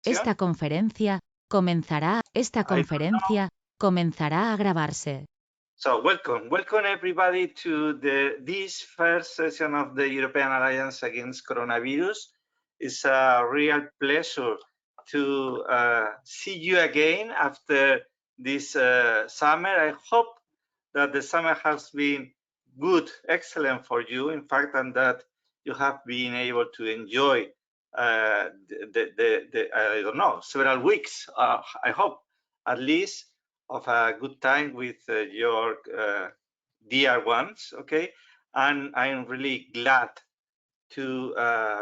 Esta conferencia comenzará a grabarse. So welcome everybody to this first session of the European Alliance Against Coronavirus. It's a real pleasure to see you again after this summer. I hope that the summer has been good, excellent for you, in fact, and that you have been able to enjoy I don't know, several weeks, I hope, at least, of a good time with your dear ones, okay? And I'm really glad to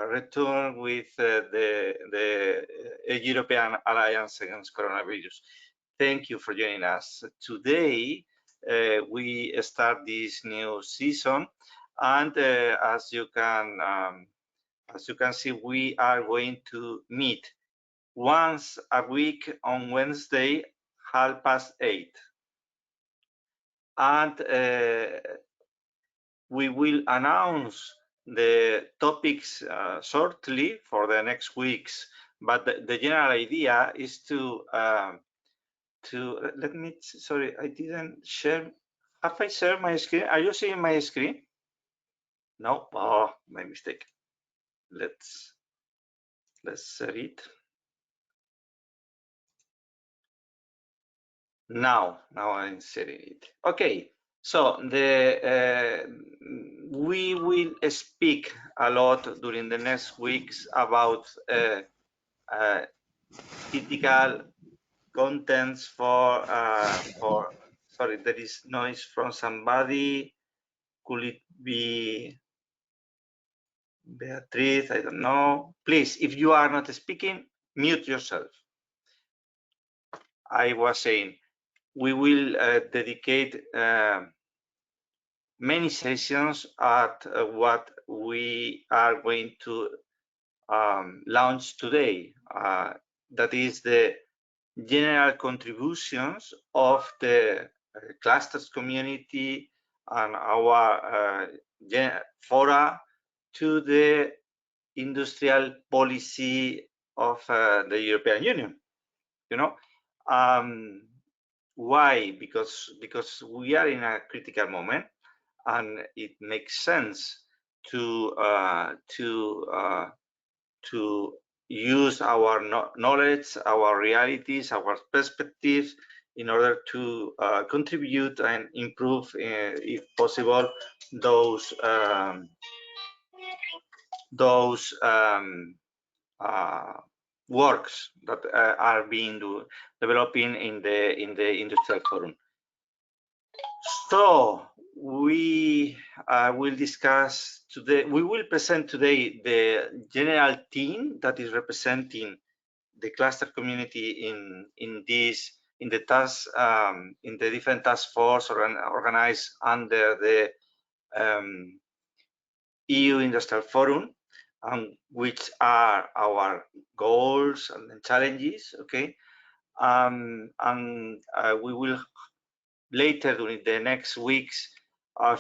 return with the European Alliance Against Coronavirus. Thank you for joining us. Today, we start this new season, and as you can see, we are going to meet once a week on Wednesday, 8:30. And we will announce the topics shortly for the next weeks. But the general idea is to let me, sorry, I didn't share. Have I shared my screen? Are you seeing my screen? No? Oh, my mistake. Let's share it. Now I'm sharing it. Okay, so we will speak a lot during the next weeks about critical contents for sorry, there is noise from somebody. Could it be Beatriz? I don't know. Please, if you are not speaking, mute yourself. I was saying we will dedicate many sessions at what we are going to launch today. That is the general contributions of the clusters community and our fora to the industrial policy of the European Union. You know, why? Because we are in a critical moment, and it makes sense to use our knowledge, our realities, our perspectives in order to contribute and improve, if possible, those works that are being developing in the industrial forum. So we will discuss today. We will present today the general team that is representing the cluster community in the task in the different task force organized under the EU Industrial Forum, which are our goals and challenges. Okay, and we will later during the next weeks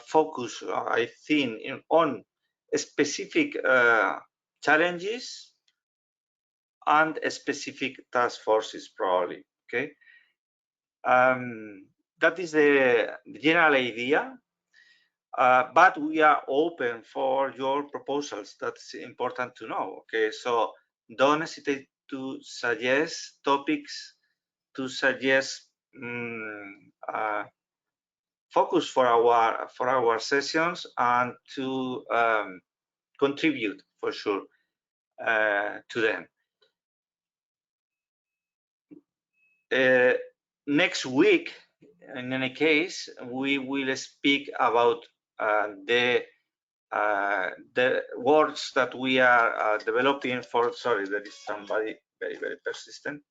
focus, I think, on specific challenges and specific task forces, probably. Okay, that is the general idea, but we are open for your proposals. That's important to know. Okay, so don't hesitate to suggest topics, to suggest focus for our sessions, and to contribute for sure to them. Next week, in any case, we will speak about the works that we are developing for. Sorry, there is somebody very persistent.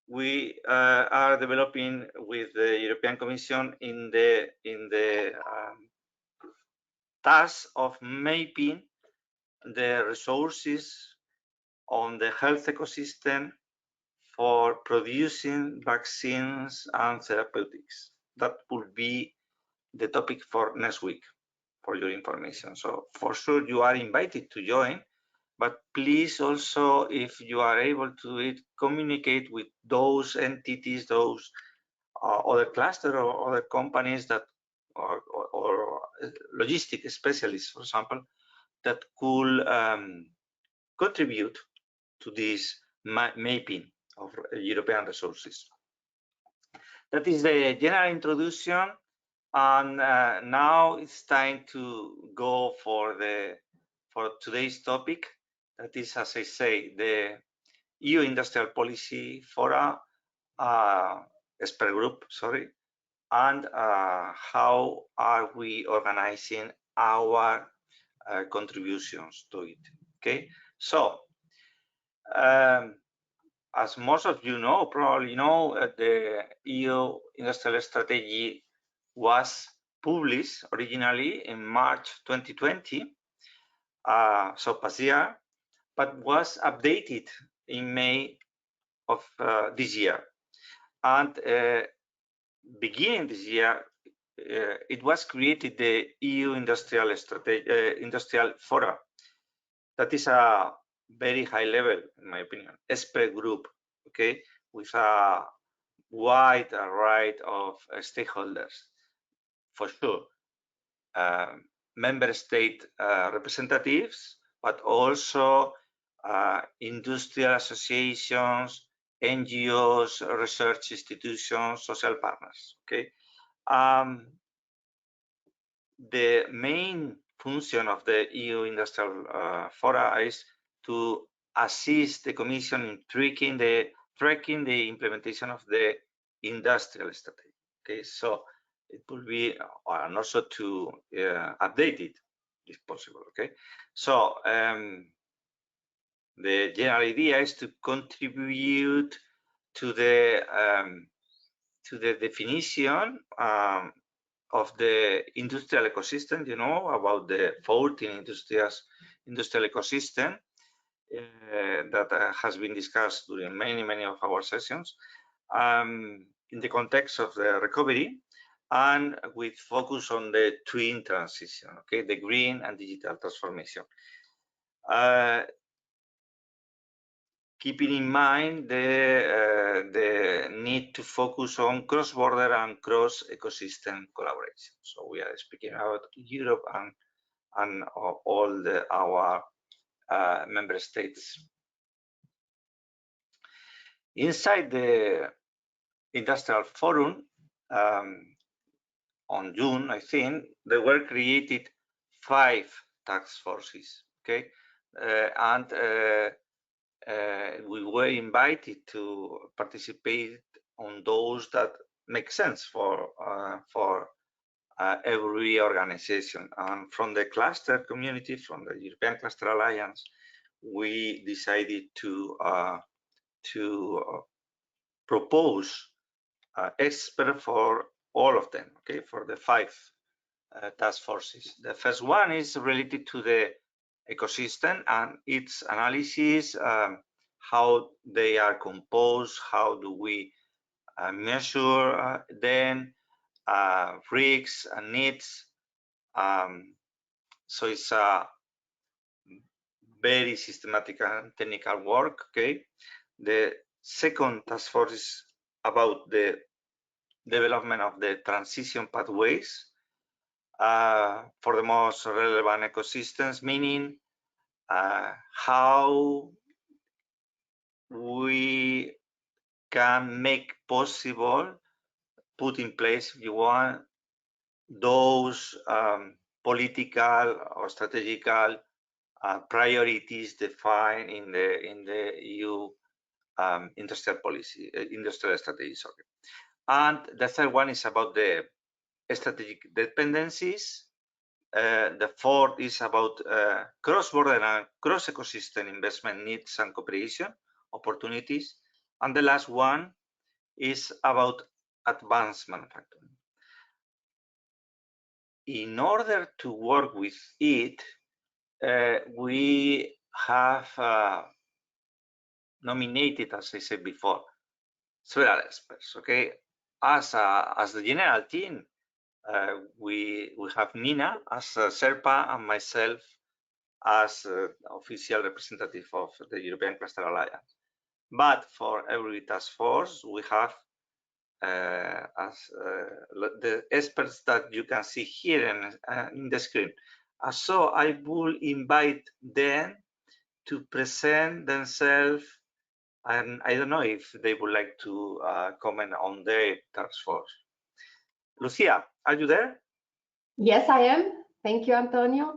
We are developing with the European Commission in the task of mapping the resources on the health ecosystem for producing vaccines and therapeutics. That will be the topic for next week, for your information. So for sure you are invited to join, but please also, if you are able to do it, communicate with those entities, those other cluster or other companies that or logistic specialists, for example, that could contribute to this mapping of European resources. That is the general introduction, and now it's time to go for today's topic. That is, as I say, the EU Industrial Policy Fora expert group, sorry, and how are we organizing our contributions to it. Okay, so as most of you know, probably know, the EU Industrial Strategy was published originally in March 2020, so past year, but was updated in May of this year. And beginning this year, it was created the EU Industrial Fora. That is a very high level, in my opinion, expert group, okay, with a wide array of stakeholders, for sure. Member state representatives, but also industrial associations, NGOs, research institutions, social partners. Okay, the main function of the EU Industrial Fora is to assist the Commission in tracking the implementation of the industrial strategy. Okay, so it will be, and also to update it if possible. Okay, so the general idea is to contribute to the definition of the industrial ecosystem, you know, about the 14 industrial ecosystem that has been discussed during many of our sessions in the context of the recovery, and with focus on the twin transition, okay, the green and digital transformation. Keeping in mind the need to focus on cross-border and cross-ecosystem collaboration. So we are speaking about Europe and all our member states. Inside the Industrial Forum, on June, I think, there were created 5 task forces, okay? And we were invited to participate on those that make sense for every organization. And from the cluster community, from the European Cluster Alliance, we decided to propose experts for all of them, okay, for the 5 task forces. The first one is related to the ecosystem and its analysis, how they are composed, how do we measure them, risks and needs. So it's a very systematic and technical work, okay? The second task force is about the development of the transition pathways for the most relevant ecosystems, meaning how we can make possible, put in place, if you want, those political or strategical priorities defined in the EU industrial policy, industrial strategy, sorry. And the third one is about the strategic dependencies. The fourth is about cross-border and cross-ecosystem investment needs and cooperation opportunities. And the last one is about advanced manufacturing. In order to work with it, we have nominated, as I said before, several experts. Okay, as the general team, we have Nina as Sherpa and myself as official representative of the European Cluster Alliance. But for every task force, we have the experts that you can see here in the screen. So I will invite them to present themselves, and I don't know if they would like to comment on their task force. Lucia, are you there? Yes, I am. Thank you, Antonio.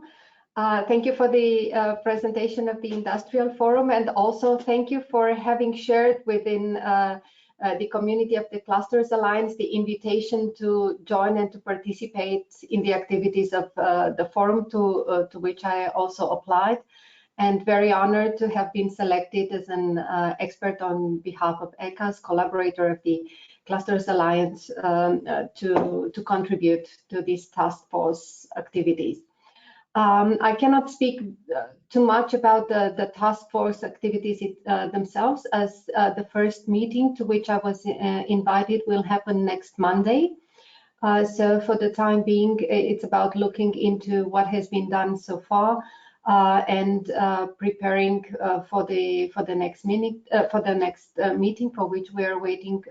Thank you for the presentation of the Industrial Forum, and also thank you for having shared within the community of the Clusters Alliance the invitation to join and to participate in the activities of the forum to which I also applied, and very honored to have been selected as an expert on behalf of ECA's collaborator of the Clusters Alliance to contribute to these task force activities. I cannot speak too much about the task force activities themselves, as the first meeting to which I was invited will happen next Monday. So for the time being, it's about looking into what has been done so far and preparing for the next meeting, for which we are waiting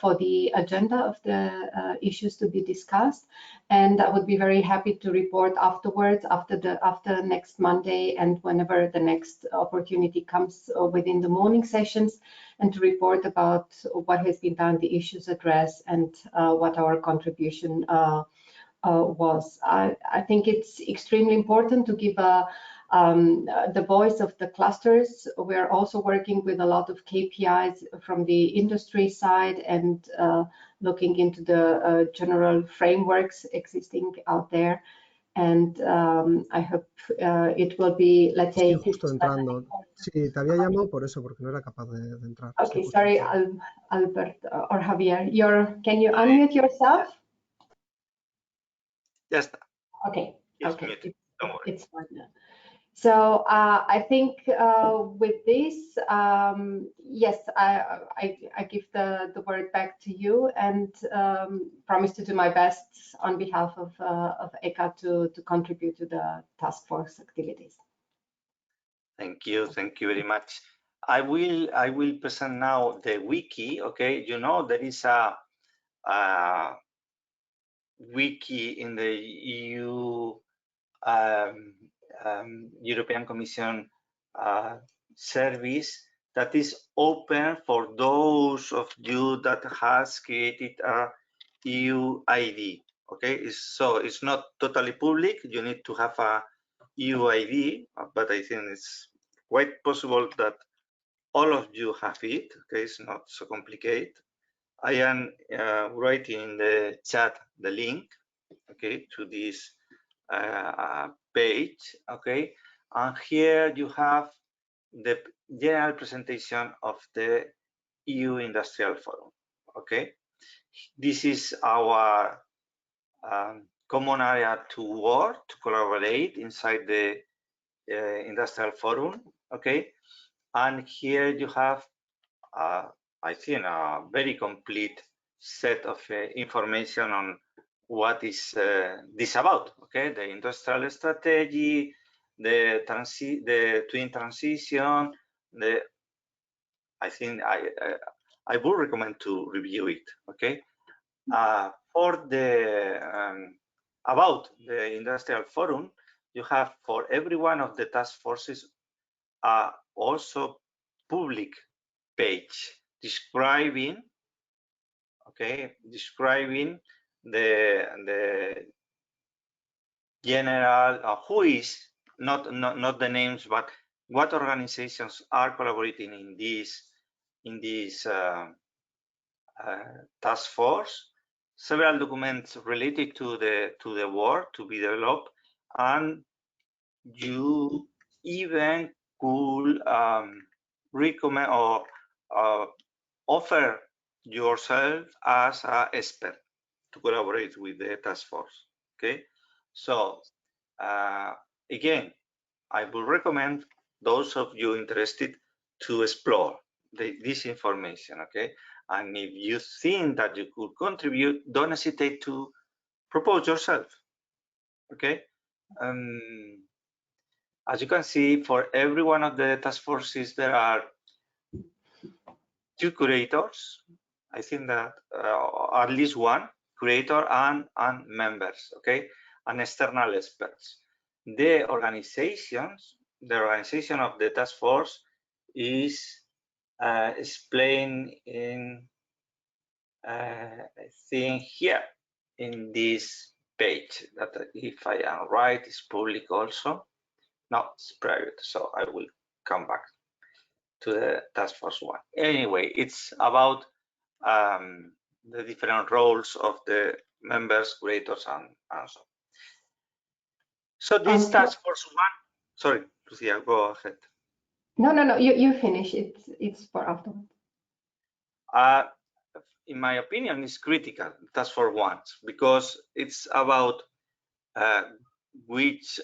for the agenda of the issues to be discussed. And I would be very happy to report afterwards, after next Monday, and whenever the next opportunity comes within the morning sessions, and to report about what has been done, the issues addressed, and what our contribution was. I think it's extremely important to give the voice of the clusters. We're also working with a lot of KPIs from the industry side and looking into the general frameworks existing out there. And I hope it will be, let's say... Estoy justo entrando. Sí, te había llamado por eso, porque no era capaz de entrar. Okay, sorry, Albert or Javier. Can you unmute yourself? Yes. Okay. Yes, okay. Mute. Don't worry. It's fine now. So I think with this, yes, I give the word back to you, and promise to do my best on behalf of ECA to contribute to the task force activities. Thank you very much. I will present now the wiki. Okay, you know there is a wiki in the EU European Commission service that is open for those of you that has created a EU ID. Okay, so it's not totally public. You need to have a EU ID, but I think it's quite possible that all of you have it. Okay, it's not so complicated. I am writing in the chat the link, okay, to this page, okay, and here you have the general presentation of the EU Industrial Forum, okay. This is our common area to work, to collaborate inside the Industrial Forum, okay, and here you have I think a very complete set of information on what is this about, okay? The industrial strategy, the twin transition, I think I would recommend to review it, okay? For the about the Industrial Forum, you have for every one of the task forces also public page describing, okay, describing the general who is not the names, but what organizations are collaborating in this task force. Several documents related to the work to be developed, and you even could recommend or offer yourself as an expert to collaborate with the task force. Okay, so again, I would recommend those of you interested to explore this information. Okay, and if you think that you could contribute, don't hesitate to propose yourself. Okay. As you can see, for every one of the task forces, there are 2 curators. I think that at least 1 curator and members, okay, and external experts. The organization of the task force is explained in, I think, here in this page, that if I am right, is public also. No, it's private, so I will come back to the task force one. Anyway, it's about the different roles of the members, curators, and so on. So this task force one, sorry, Lucia, go ahead. No, you finish. It's for afterwards. In my opinion, it's critical, task force one, because it's about which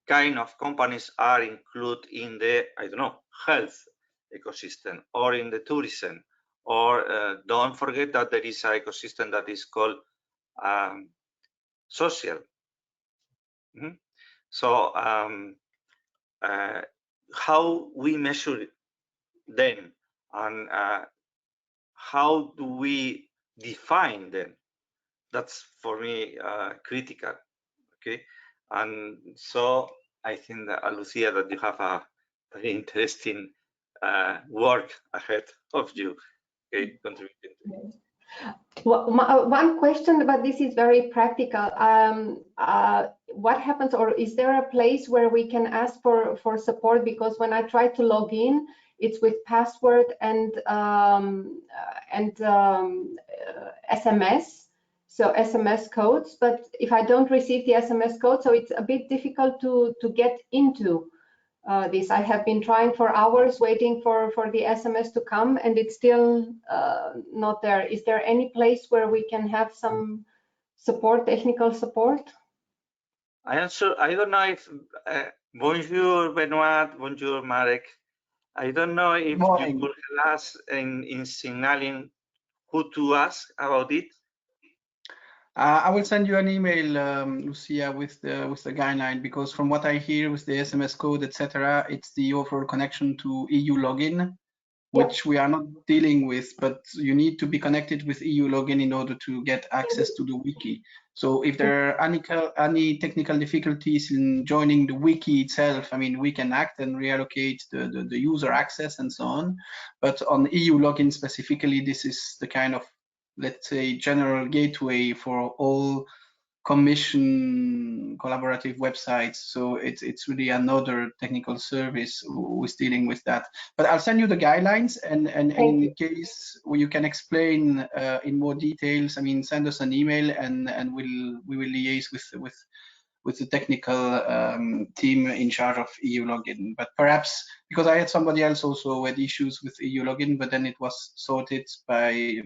kind of companies are included in the, I don't know, health ecosystem or in the tourism, or don't forget that there is an ecosystem that is called social. So how we measure them, and how do we define them? That's for me critical. Okay, and so I think that Lucia, that you have a very interesting work ahead of you. Okay, contributing to it. Well, one question, but this is very practical. What happens, or is there a place where we can ask for support? Because when I try to log in, it's with password and SMS, so SMS codes. But if I don't receive the SMS code, so it's a bit difficult to get into this. I have been trying for hours, waiting for the SMS to come, and it's still not there. Is there any place where we can have some support, technical support? I don't know if bonjour Benoit, bonjour Marek. I don't know if you could help us in signaling who to ask about it. I will send you an email, Lucia, with the guideline, because from what I hear with the SMS code, etc., it's the overall connection to EU login, which we are not dealing with, but you need to be connected with EU login in order to get access to the wiki. So if there are any technical difficulties in joining the wiki itself, I mean, we can act and reallocate the user access and so on. But on EU login specifically, this is the kind of, let's say, general gateway for all Commission collaborative websites. So it's really another technical service who is dealing with that. But I'll send you the guidelines, and in case you can explain in more details, I mean, send us an email, and we will liaise with the technical team in charge of EU login. But perhaps, because I had somebody else also who had issues with EU login, but then it was sorted by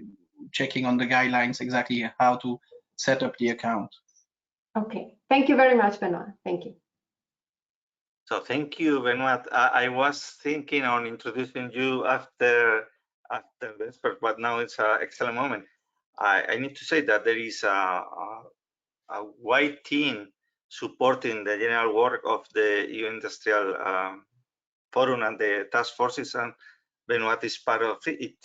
checking on the guidelines exactly how to set up the account. Okay, thank you very much, Benoit. Thank you. So thank you, Benoit. I was thinking on introducing you after this, but now it's an excellent moment. I need to say that there is a wide team supporting the general work of the EU Industrial Forum and the task forces, and Benoit is part of it.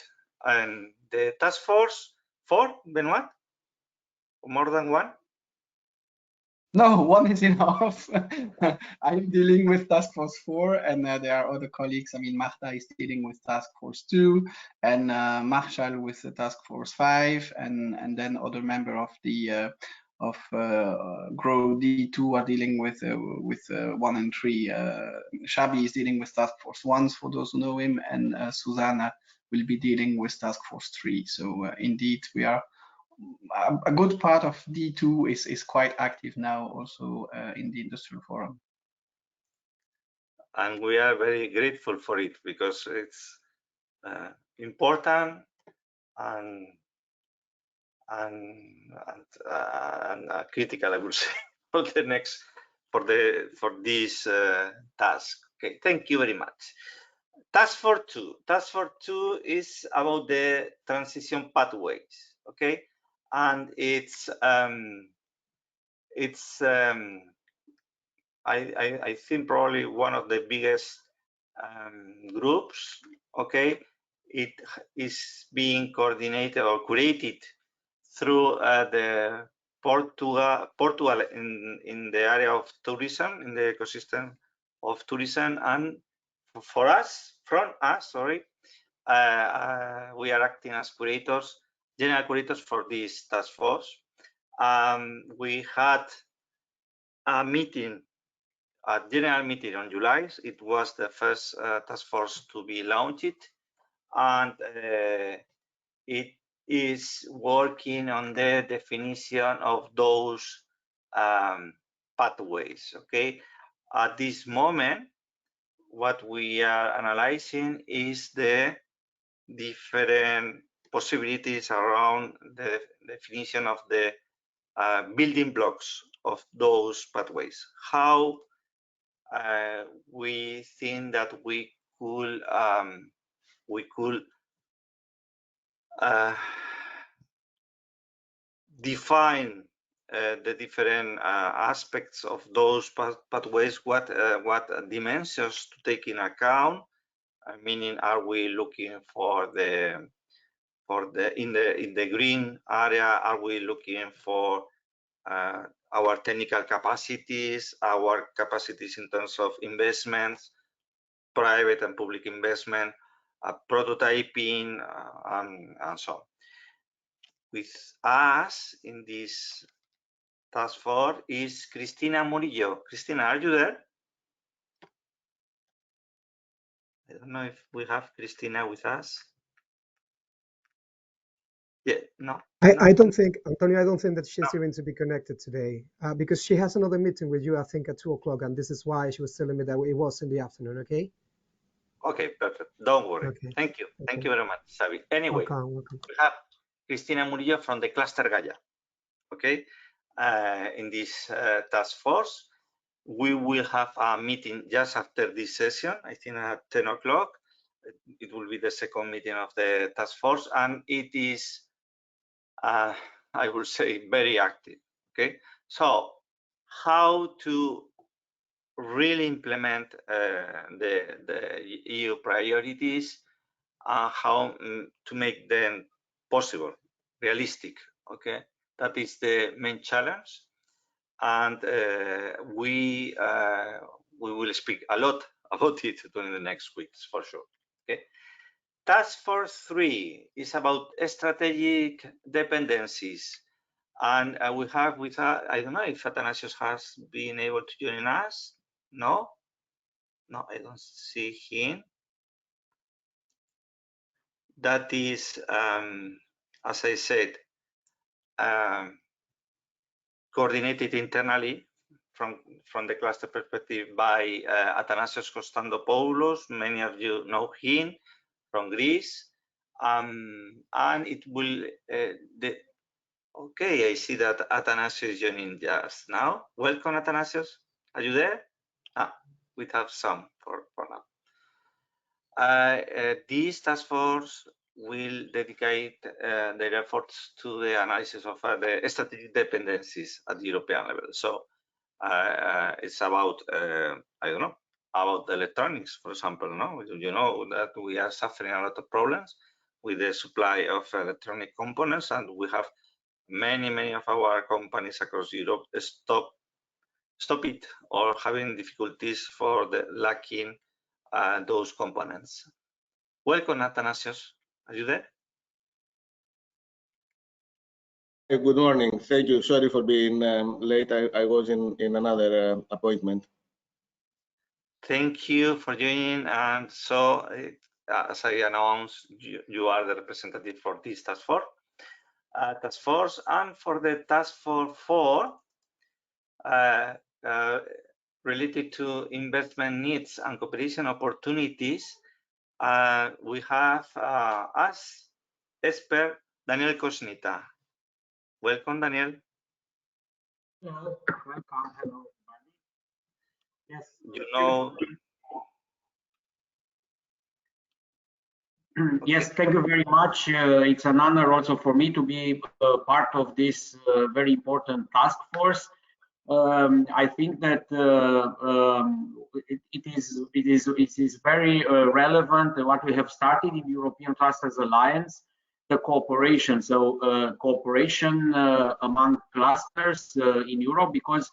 And the task force 4, Benoit? More than one? No, one is enough. I'm dealing with Task Force 4, and there are other colleagues. I mean, Marta is dealing with Task Force 2, and Marshall with the Task Force 5, and then other member of the GROW D2 are dealing with 1 and 3. Shabi is dealing with Task Force 1, for those who know him, and Susanna will be dealing with Task Force 3. So indeed, we are. A good part of D2 is quite active now also in the Industrial Forum. And we are very grateful for it, because it's important and critical, I would say, for the next for this task. Okay, thank you very much. Task Force 2. Task Force 2 is about the transition pathways. Okay, and it's I think probably one of the biggest groups. Okay, it is being coordinated or curated through the Portugal in the area of tourism, in the ecosystem of tourism, and from us, sorry, we are acting as curators, general curators for this task force. We had a meeting, a general meeting on July. It was the first task force to be launched, and it is working on the definition of those pathways. Okay, at this moment, what we are analyzing is the different possibilities around the definition of the building blocks of those pathways. How we think that we could define the different aspects of those pathways, what dimensions to take in account, meaning are we looking for the in the green area, are we looking for our technical capacities, our capacities in terms of investments, private and public investment, prototyping, and so on. With us in this task force is Cristina Murillo. Cristina, are you there? I don't know if we have Cristina with us. Yeah, no. I don't think, Antonio, I don't think that she's going to be connected today because she has another meeting with you, I think, at 2 o'clock, and this is why she was telling me that it was in the afternoon, okay? Okay, perfect. Don't worry. Okay. Thank you. Okay. Thank you very much, Xavi. Anyway, welcome. We have Cristina Murillo from the Cluster Gaia, okay? In this task force. We will have a meeting just after this session, I think at 10 o'clock. It will be the second meeting of the task force, and it is, I would say, very active, okay? So how to really implement the EU priorities, how to make them possible, realistic, okay? That is the main challenge. And we will speak a lot about it during the next weeks for sure. Okay. Task Force 3 is about strategic dependencies, and we have with I don't know if Athanasios has been able to join us. No, I don't see him. That is, as I said, coordinated internally from the cluster perspective by Athanasios Konstantopoulos. Many of you know him from Greece, and it will. Okay, I see that Athanasios is joining just now. Welcome, Athanasios. Are you there? We have some for now. This task force will dedicate their efforts to the analysis of the strategic dependencies at the European level. So it's about, I don't know, about electronics, for example. No, you know that we are suffering a lot of problems with the supply of electronic components, and we have many of our companies across Europe stop it or having difficulties for the lacking those components. Welcome, Athanasios. Are you there? Good morning. Thank you. Sorry for being late. I was in another appointment. Thank you for joining. And so, as I announced, you are the representative for this task force. And for the task force 4, related to investment needs and cooperation opportunities, we have as expert Daniel Kosnita. Welcome, Daniel. Hello, welcome. Hello, everybody. Yes. You know. Yes, thank you very much. It's an honor also for me to be part of this very important task force. I think that it is very relevant what we have started in European Clusters Alliance, the cooperation. So cooperation among clusters in Europe, because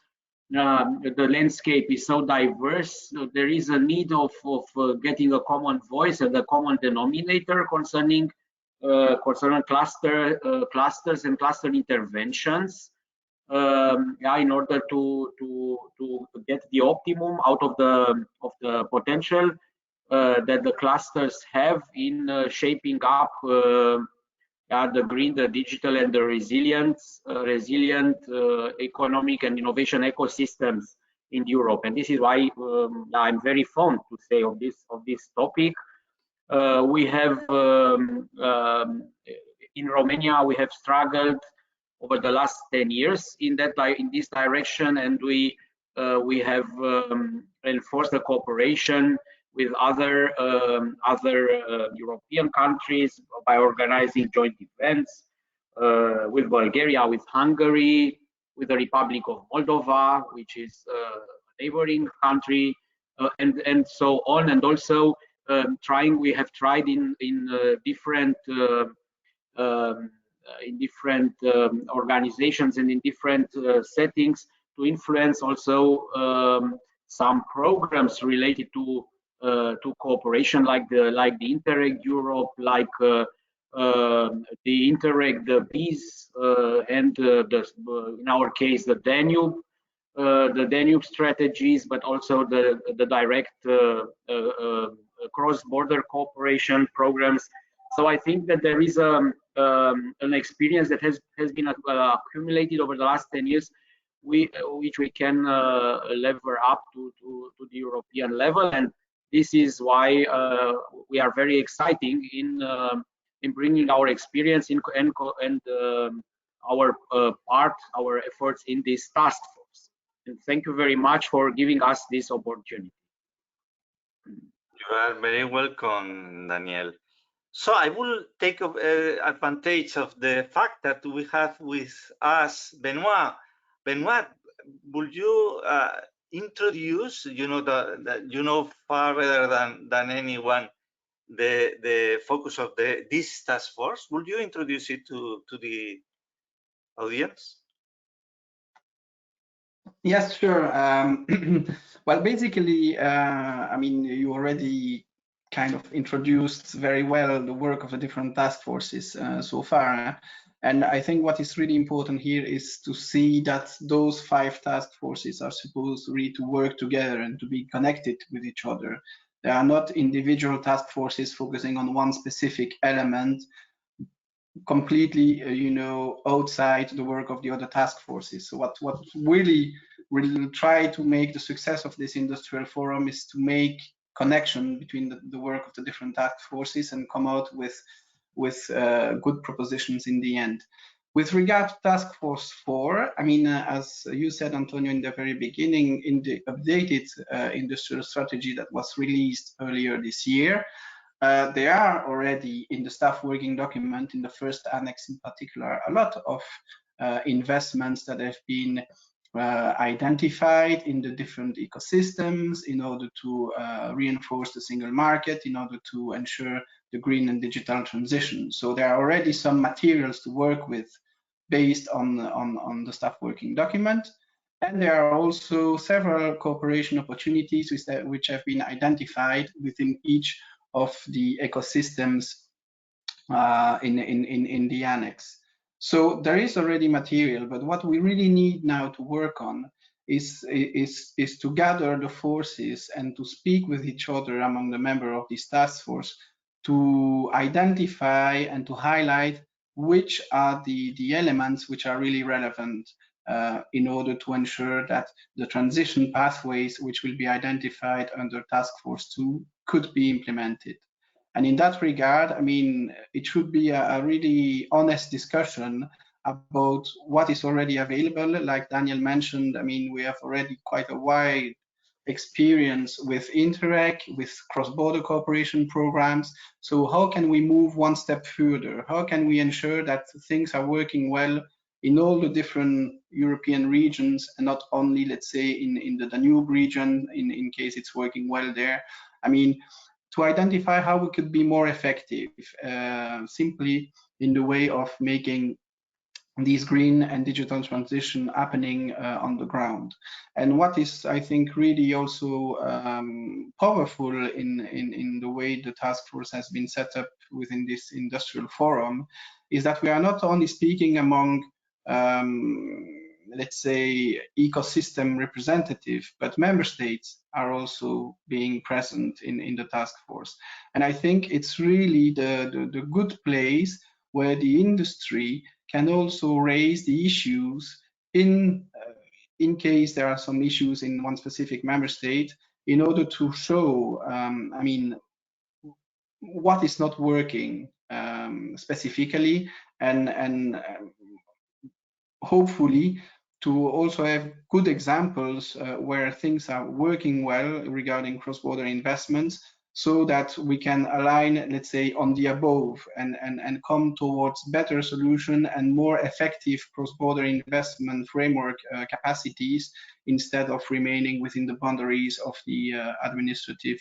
the landscape is so diverse. There is a need of getting a common voice and a common denominator concerning clusters and cluster interventions. Yeah, in order to get the optimum out of the potential that the clusters have in shaping up the green, the digital, and the resilient economic and innovation ecosystems in Europe. And this is why I'm very fond to say of this topic. We have in Romania we have struggled over the last 10 years in this direction, and we have enforced the cooperation with other European countries by organizing joint events with Bulgaria, with Hungary, with the Republic of Moldova, which is a neighboring country, and so on. And also we have tried in different organizations and in different settings to influence also some programs related to cooperation, like the Interreg Europe, like the Interreg, the BEES, and in our case the Danube strategies, but also the direct cross-border cooperation programs. So I think that there is an experience that has been accumulated over the last 10 years, which we can lever up to the European level, and this is why we are very exciting in bringing our experience and our efforts in this task force. And thank you very much for giving us this opportunity. You are very welcome, Daniel. So I will take advantage of the fact that we have with us Benoit. Benoit, would you introduce, you know far better than anyone, the focus of this task force? Would you introduce it to the audience? Yes, sure. Well, basically, I mean, you already kind of introduced very well the work of the different task forces so far. And I think what is really important here is to see that those 5 task forces are supposed really to work together and to be connected with each other. They are not individual task forces focusing on one specific element, completely, outside the work of the other task forces. So what really we'll try to make the success of this industrial forum is to make connection between the work of the different task forces and come out with good propositions in the end. With regard to Task Force 4, I mean, as you said, Antonio, in the very beginning, in the updated industrial strategy that was released earlier this year, there are already in the staff working document, in the first annex in particular, a lot of investments that have been identified in the different ecosystems in order to reinforce the single market, in order to ensure the green and digital transition. So there are already some materials to work with based on the staff working document. And there are also several cooperation opportunities which have been identified within each of the ecosystems in the annex. So there is already material, but what we really need now to work on is to gather the forces and to speak with each other among the members of this task force to identify and to highlight which are the elements which are really relevant in order to ensure that the transition pathways which will be identified under Task Force 2 could be implemented. And in that regard, I mean, it should be a really honest discussion about what is already available. Like Daniel mentioned, I mean, we have already quite a wide experience with Interreg, with cross-border cooperation programs. So how can we move one step further? How can we ensure that things are working well in all the different European regions, and not only, let's say, in the Danube region, in case it's working well there. I mean, to identify how we could be more effective, simply in the way of making these green and digital transition happening on the ground. And what is, I think, really also powerful in the way the task force has been set up within this industrial forum is that we are not only speaking among let's say ecosystem representative, but member states are also being present in the task force. And I think it's really the good place where the industry can also raise the issues in case there are some issues in one specific member state, in order to show, I mean, what is not working specifically, and hopefully to also have good examples where things are working well regarding cross-border investments, so that we can align, let's say, on the above and come towards better solution and more effective cross-border investment framework capacities, instead of remaining within the boundaries of the administrative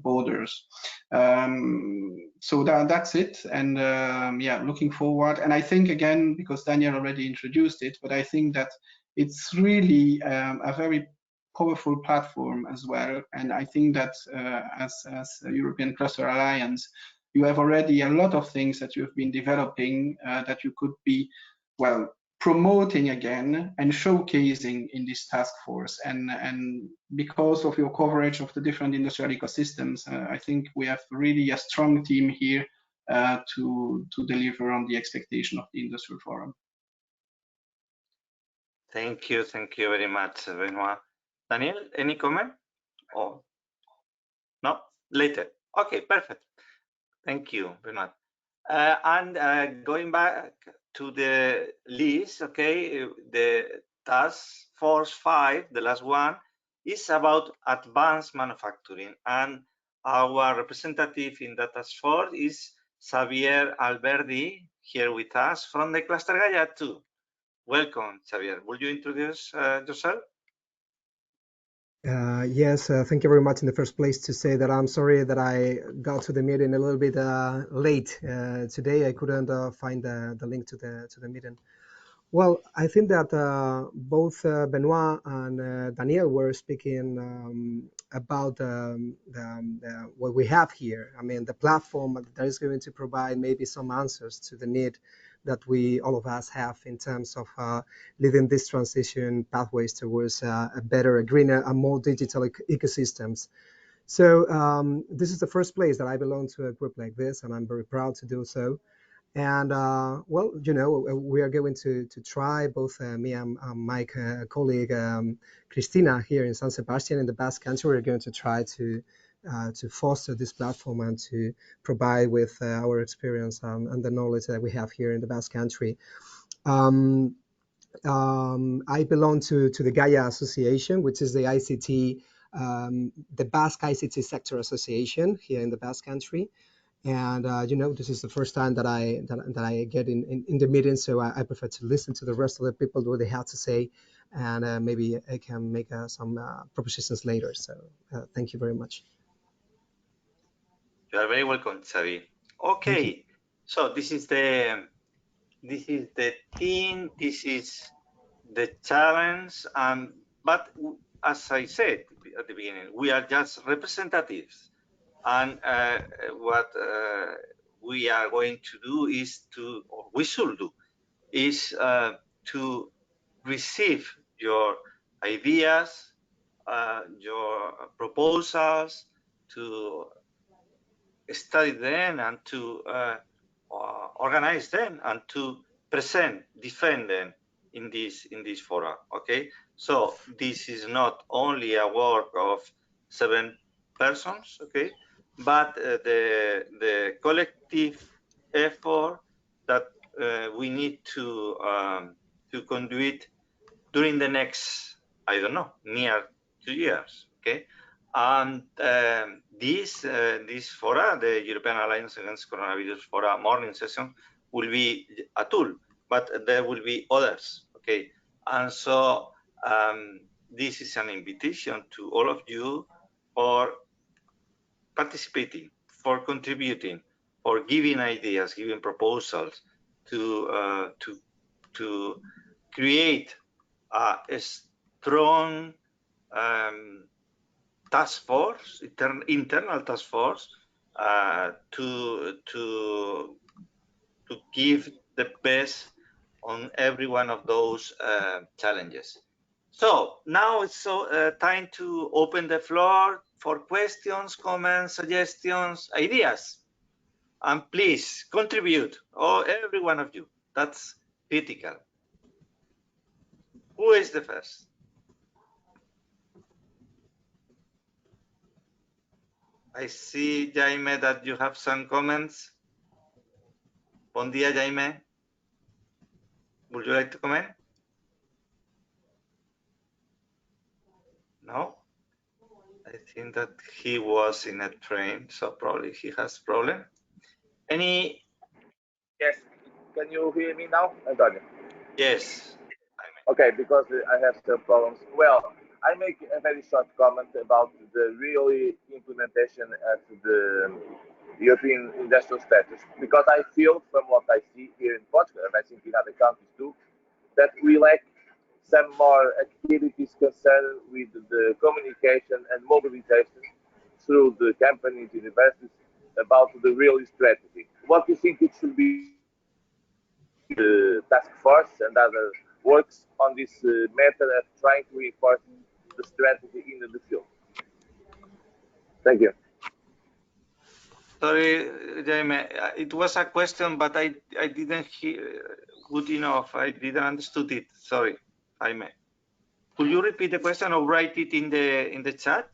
borders. So that's it. And yeah, looking forward. And I think, again, because Daniel already introduced it, but I think that it's really a very powerful platform as well. And I think that as a European Cluster Alliance, you have already a lot of things that you've been developing that you could be, well, promoting again and showcasing in this task force. And because of your coverage of the different industrial ecosystems, I think we have really a strong team here to deliver on the expectation of the Industrial Forum. Thank you very much, Benoit. Daniel, any comment? Or no? Later. Okay, perfect. Thank you, Benoit. And going back to the list, okay, the task force 5, the last one, is about advanced manufacturing, and our representative in that task force is Xavier Alberdi, here with us from the Cluster Gaia 2. Welcome, Xavier. Will you introduce yourself? Yes, thank you very much in the first place to say that I'm sorry that I got to the meeting a little bit late today. I couldn't find the link to the meeting. Well, I think that both Benoit and Daniel were speaking about what we have here. I mean, the platform that is going to provide maybe some answers to the need that all of us have in terms of leading this transition pathways towards a better, a greener, and more digital ecosystems. So this is the first place that I belong to a group like this, and I'm very proud to do so. And well, you know, we are going to try, both me and my colleague Cristina here in San Sebastian in the Basque Country, we're going to try to foster this platform and to provide with our experience and the knowledge that we have here in the Basque Country. I belong to the Gaia Association, which is the ICT, the Basque ICT Sector Association here in the Basque Country. And you know, this is the first time that I get in the meeting, so I prefer to listen to the rest of the people, what they have to say, and maybe I can make some propositions later. So thank you very much. You are very welcome, Xavi. Okay, so this is the team, this is the challenge, but as I said at the beginning, we are just representatives, and what we are going to do is or we should do, is to receive your ideas, your proposals, to study them and to organize them and to present, defend them in this forum. Okay, so this is not only a work of 7 persons, okay, but the collective effort that we need to conduct during the next, I don't know, near 2 years. Okay. And this fora, the European Alliance Against Coronavirus Fora morning session, will be a tool, but there will be others. Okay, and so this is an invitation to all of you for participating, for contributing, for giving ideas, giving proposals to create a strong task force, internal task force, to give the best on every one of those challenges. So now it's time to open the floor for questions, comments, suggestions, ideas. And please contribute, every one of you. That's critical. Who is the first? I see, Jaime, that you have some comments. Bon dia, Jaime. Would you like to comment? No? I think that he was in a train, so probably he has problem. Any? Yes. Can you hear me now, Antonio? Yes. Okay, because I have some problems. Well, I make a very short comment about the really implementation of the European industrial status, because I feel from what I see here in Portugal, and I think in other countries too, that we lack some more activities concerned with the communication and mobilization through the companies, universities, about the real strategy. What do you think it should be the task force and other works on this method of trying to reinforce the strategy in the field? Thank you. Sorry, Jaime, it was a question, but I didn't hear good enough. I didn't understood it. Sorry, Jaime. Could you repeat the question or write it in the chat?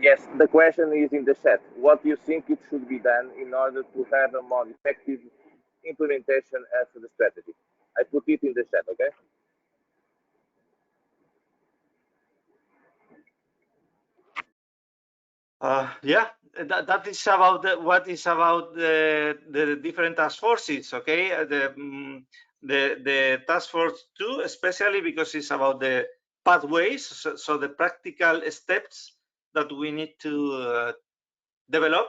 Yes, the question is in the chat. What do you think it should be done in order to have a more effective implementation of the strategy? I put it in the chat, okay? Yeah, that is about what is about the different task forces. Okay, the task force 2, especially because it's about the pathways, so the practical steps that we need to develop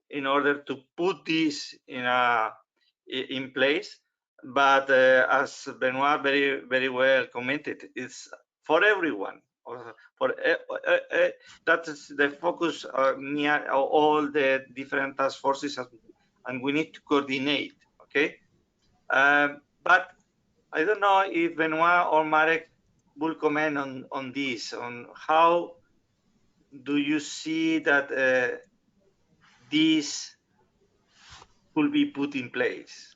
in order to put this in place. But as Benoit very well commented, it's for everyone. For that is the focus near all the different task forces, and we need to coordinate. Okay, but I don't know if Benoit or Marek will comment on this, on how do you see that this could be put in place.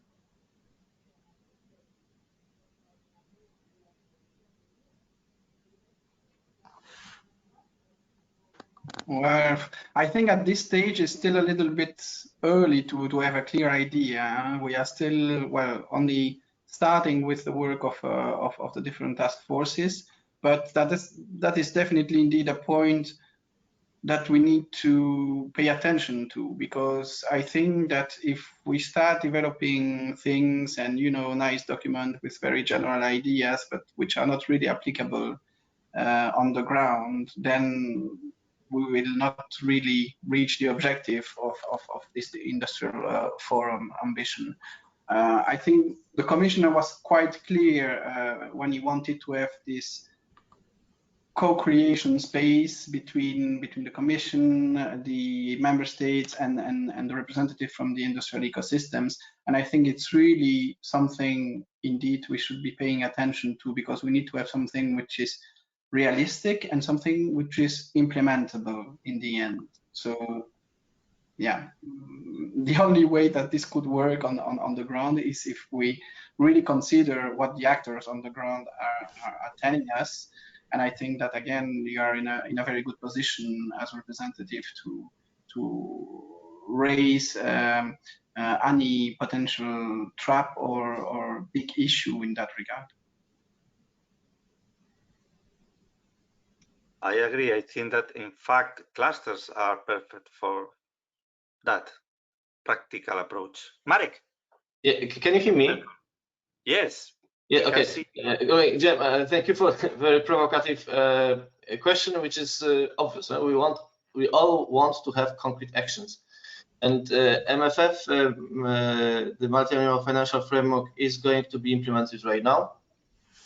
Well, I think at this stage it's still a little bit early to have a clear idea. We are still, well, only starting with the work of the different task forces, but that is definitely indeed a point that we need to pay attention to, because I think that if we start developing things and, you know, nice document with very general ideas, but which are not really applicable on the ground, then we will not really reach the objective of this industrial forum ambition. I think the commissioner was quite clear when he wanted to have this co-creation space between the Commission, the member states, and the representative from the industrial ecosystems. And I think it's really something indeed we should be paying attention to, because we need to have something which is realistic and something which is implementable in the end. So yeah, the only way that this could work on the ground is if we really consider what the actors on the ground are telling us. And I think that, again, we are in a very good position as representative to raise any potential trap or big issue in that regard. I agree. I think that, in fact, clusters are perfect for that. practical approach. Marek? Yeah, can you hear me? Yes. Yeah, okay. Okay, Jem, thank you for a very provocative question, which is obvious. We all want to have concrete actions. And MFF, the multi-annual financial framework, is going to be implemented right now.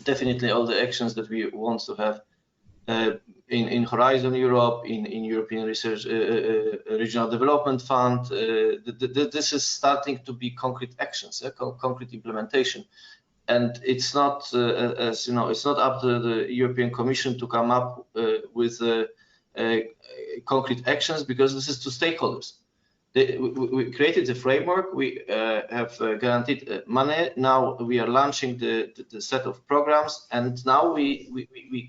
Definitely all the actions that we want to have in Horizon Europe, in European Research Regional Development Fund, this is starting to be concrete actions, concrete implementation. And it's not, as you know, it's not up to the European Commission to come up with concrete actions, because this is to stakeholders. We created the framework, we have guaranteed money, now we are launching the set of programs, and now we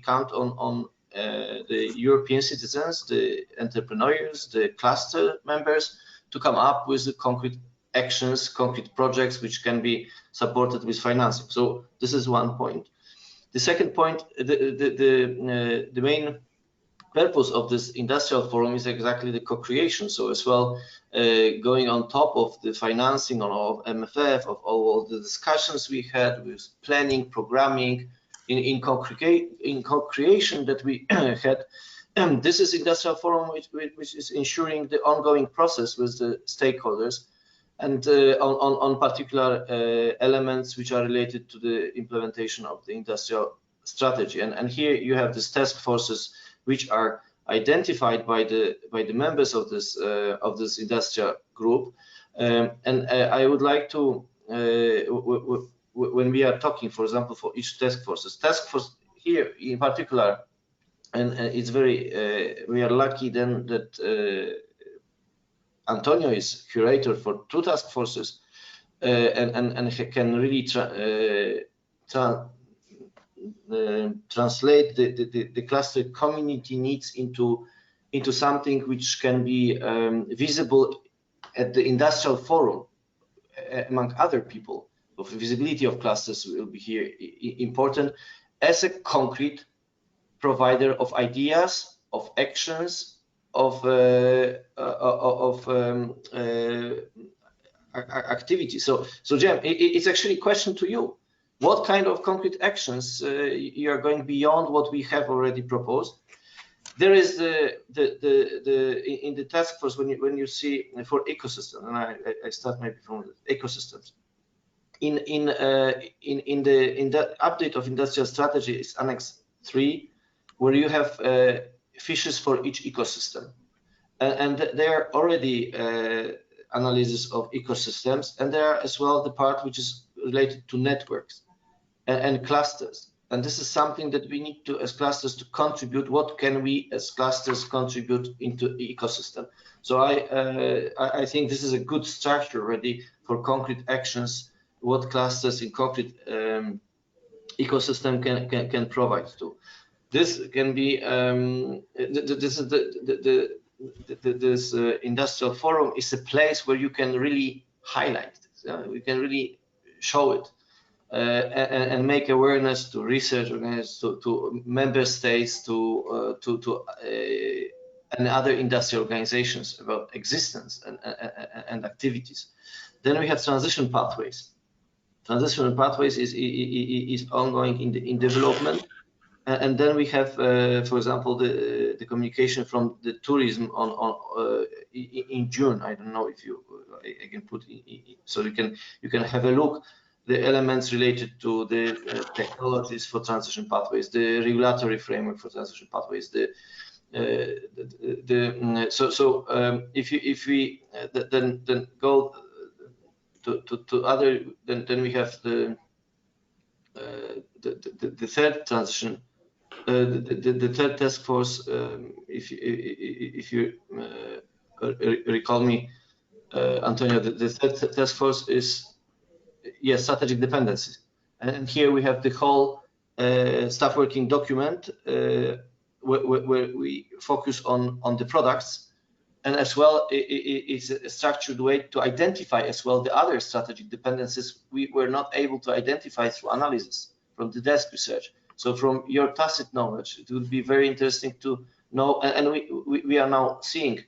count on the European citizens, the entrepreneurs, the cluster members to come up with the concrete actions, concrete projects which can be supported with financing. So this is one point. The second point, the main purpose of this industrial forum is exactly the co-creation. So as well, going on top of the financing of MFF, of all the discussions we had with planning, programming, in co-creation that we had. This is industrial forum which is ensuring the ongoing process with the stakeholders, and on particular elements which are related to the implementation of the industrial strategy. And here you have these task forces which are identified by the members of this industrial group. And I would like to, when we are talking, for example, for each task force here in particular, and it's very, we are lucky then that Antonio is curator for 2 task forces, and can really translate the cluster community needs into something which can be visible at the industrial forum among other people. So visibility of clusters will be here important as a concrete provider of ideas, of actions, of activity. So Jem, it's actually a question to you. What kind of concrete actions you are going beyond what we have already proposed? There is in the task force, when you see for ecosystem, and I start maybe from the ecosystems. In the update of industrial strategy is Annex 3, where you have fishes for each ecosystem, and there are already analysis of ecosystems, and there are as well the part which is related to networks and clusters. And this is something that we need to, as clusters, to contribute. What can we as clusters contribute into the ecosystem? So I think this is a good structure already for concrete actions, what clusters in concrete ecosystem can provide to. This can be this is this industrial forum is a place where you can really highlight this. We can really show it and make awareness to research organizations, to member states, to and other industrial organizations about existence and activities. Then we have transition pathways. Transition pathways is ongoing in development. And then we have, for example, the communication from the tourism in June. I don't know if I can put so you can have a look. The elements related to the technologies for transition pathways, the regulatory framework for transition pathways, if we then go to other, then we have the third transition. The third task force, if you recall me, Antonio, the third task force is strategic dependencies, and here we have the whole staff working document where we focus on the products, and as well it's a structured way to identify as well the other strategic dependencies we were not able to identify through analysis from the desk research. So from your tacit knowledge, it would be very interesting to know, and we are now seeing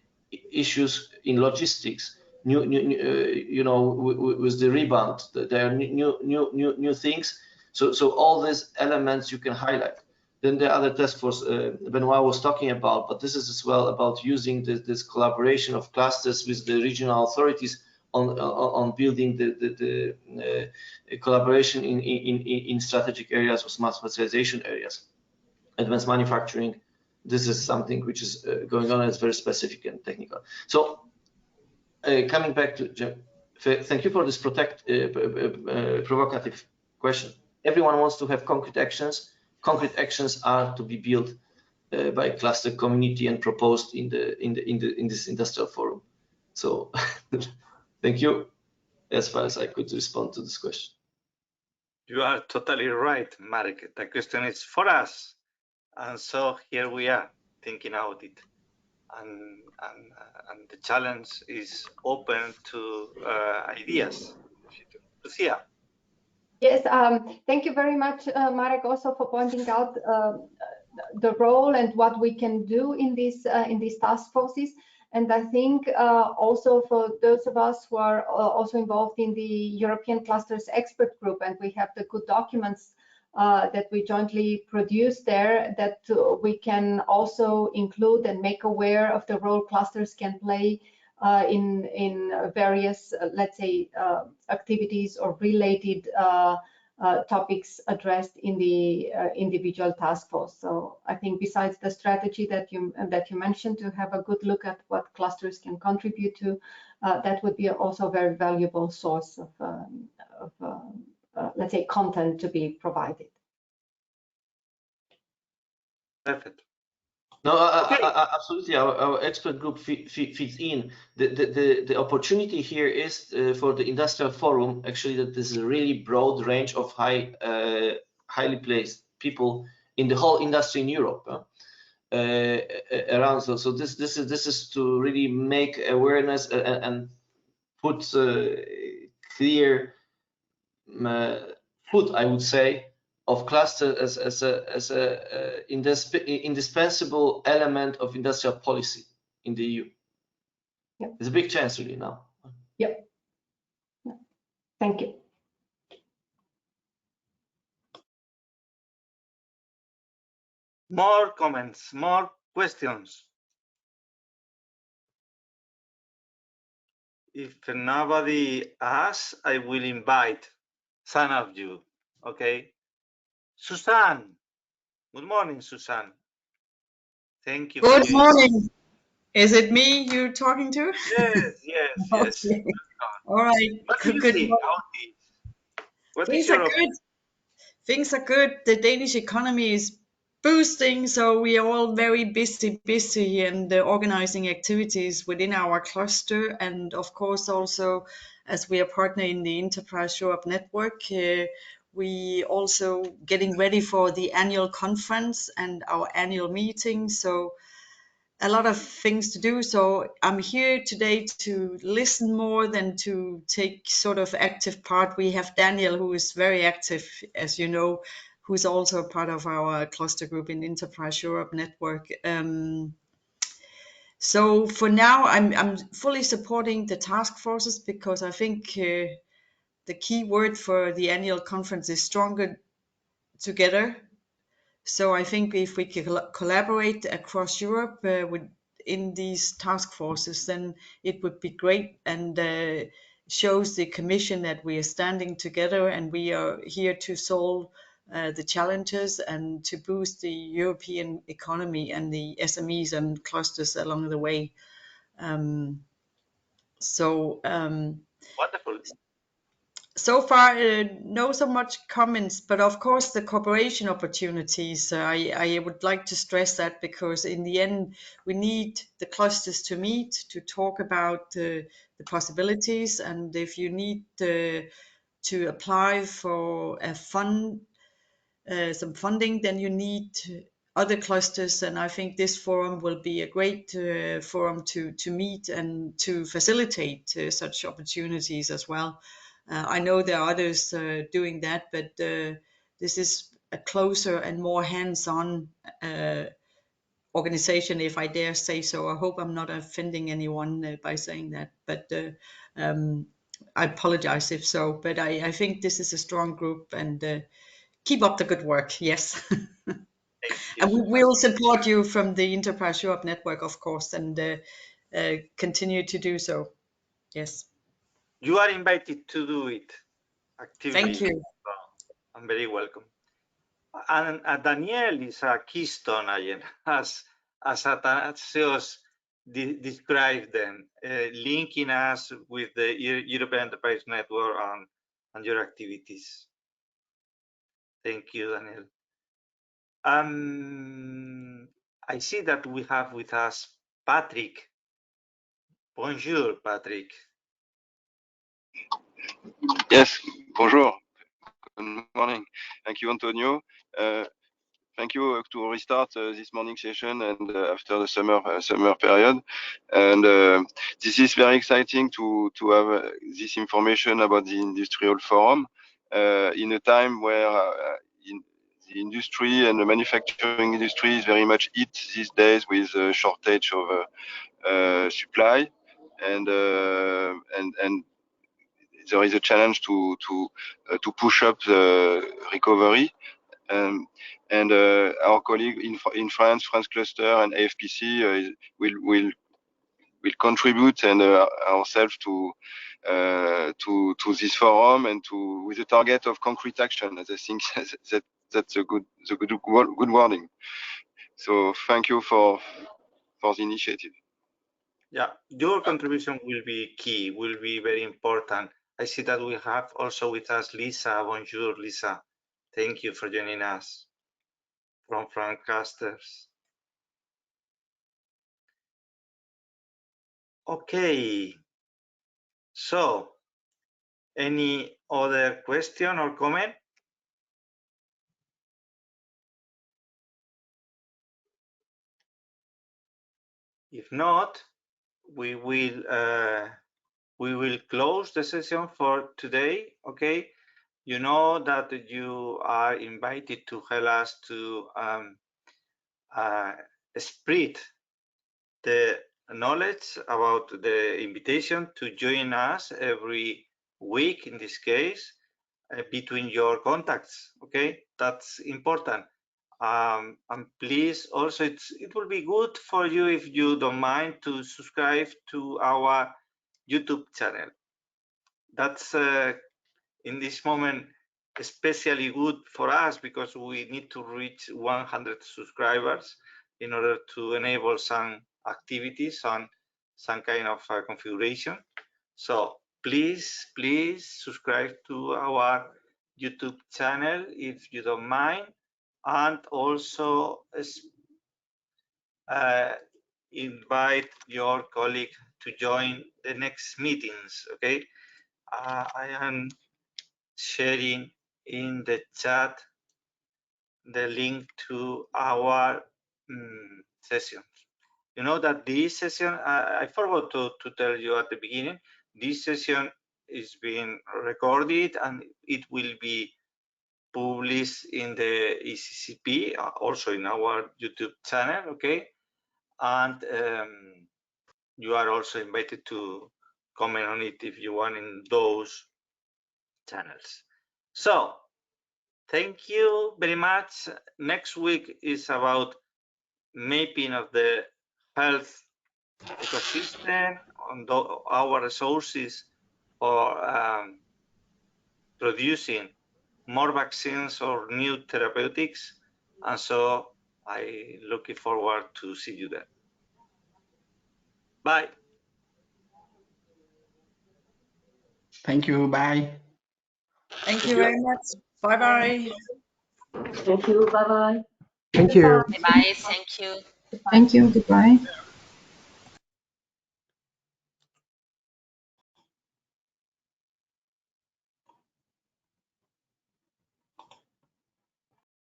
issues in logistics, with the rebound, there are new things. So all these elements you can highlight. Then the other task force Benoit was talking about, but this is as well about using this collaboration of clusters with the regional authorities on building the collaboration in strategic areas or smart specialization areas. Advanced manufacturing, this is something which is going on, it's very specific and technical. So coming back to Jim, thank you for this provocative question. Everyone wants to have concrete actions. Concrete actions are to be built by cluster community and proposed in this industrial forum. So thank you, as far as I could respond to this question. You are totally right, Marek. The question is for us, and so here we are thinking about it, and the challenge is open to ideas. Lucia. Yes, thank you very much, Marek, also for pointing out the role and what we can do in these task forces. And I think also for those of us who are also involved in the European Clusters Expert Group, and we have the good documents that we jointly produce there, that we can also include and make aware of the role clusters can play in various, let's say, activities or related topics addressed in the individual task force. So I think besides the strategy that you mentioned, to have a good look at what clusters can contribute to, that would be also a very valuable source of let's say, content to be provided. Perfect. No, absolutely. Our expert group fits in. The opportunity here is for the industrial forum, actually, that there's a really broad range of highly placed people in the whole industry in Europe around. So this is to really make awareness and put clear foot, I would say, of cluster as a indispensable element of industrial policy in the EU. Yep. It's a big chance really now. Yep. Thank you. More comments, more questions. If nobody asks, I will invite some of you, okay? Susan. Good morning, Susan. Thank you. Good morning. Is it me you're talking to? Yes, yes, yes. Okay. All right. What do you Good think? What is your opinion? Things are good. The Danish economy is boosting, so we are all very busy and organizing activities within our cluster, and of course also as we are partner in the Enterprise Europe network. We also getting ready for the annual conference and our annual meeting. So a lot of things to do. So I'm here today to listen more than to take sort of active part. We have Daniel, who is very active, as you know, who's also a part of our cluster group in Enterprise Europe network. So for now, I'm fully supporting the task forces, because I think the key word for the annual conference is stronger together. So I think if we can collaborate across Europe in these task forces, then it would be great, and shows the Commission that we are standing together and we are here to solve the challenges and to boost the European economy and the SMEs and clusters along the way. Wonderful. So far, no so much comments, but of course the cooperation opportunities, I would like to stress that, because in the end we need the clusters to meet, to talk about the possibilities, and if you need to apply for a fund, some funding, then you need other clusters, and I think this forum will be a great forum to meet and to facilitate such opportunities as well. I know there are others doing that, but this is a closer and more hands-on organization, if I dare say so. I hope I'm not offending anyone by saying that, but I apologize if so. But I think this is a strong group, and keep up the good work. Yes. Thank you. And we will support you from the Enterprise Europe Network, of course, and continue to do so. Yes. You are invited to do it actively. Thank you. I'm very welcome. And Daniel is a keystone agent, as Athanasios described them, linking us with the European Enterprise Network and your activities. Thank you, Daniel. I see that we have with us Patrick. Bonjour, Patrick. Yes, bonjour. Good morning. Thank you, Antonio. Thank you to restart this morning session and after the summer period. And this is very exciting to have this information about the industrial forum in a time where the industry and the manufacturing industry is very much hit these days with a shortage of supply and there is a challenge to push up the recovery. Our colleague in France Cluster and AFPC will contribute and ourselves to this forum and with the target of concrete action. As I think that's a good wording. So thank you for the initiative. Yeah, your contribution will be key, will be very important. I see that we have also with us Lisa. Bonjour, Lisa. Thank you for joining us from Francasters. Okay, so any other question or comment? If not, we will close the session for today. Okay, you know that you are invited to help us to spread the knowledge about the invitation to join us every week, in this case, between your contacts. Okay, that's important. And please also, it will be good for you if you don't mind to subscribe to our YouTube channel. That's in this moment especially good for us because we need to reach 100 subscribers in order to enable some activities on some kind of configuration. So please subscribe to our YouTube channel if you don't mind, and also invite your colleague to join the next meetings. Okay, I am sharing in the chat the link to our sessions. You know that this session, I forgot to tell you at the beginning, this session is being recorded and it will be published in the ECCP, also in our YouTube channel, okay? And you are also invited to comment on it if you want in those channels. So, thank you very much. Next week is about mapping of the health ecosystem on our resources for producing more vaccines or new therapeutics. And so I looking forward to see you there. Bye. Thank you. Bye. Thank you very much. Bye-bye. Thank you. Bye-bye. Thank you. Bye. Thank you. Thank you. Goodbye.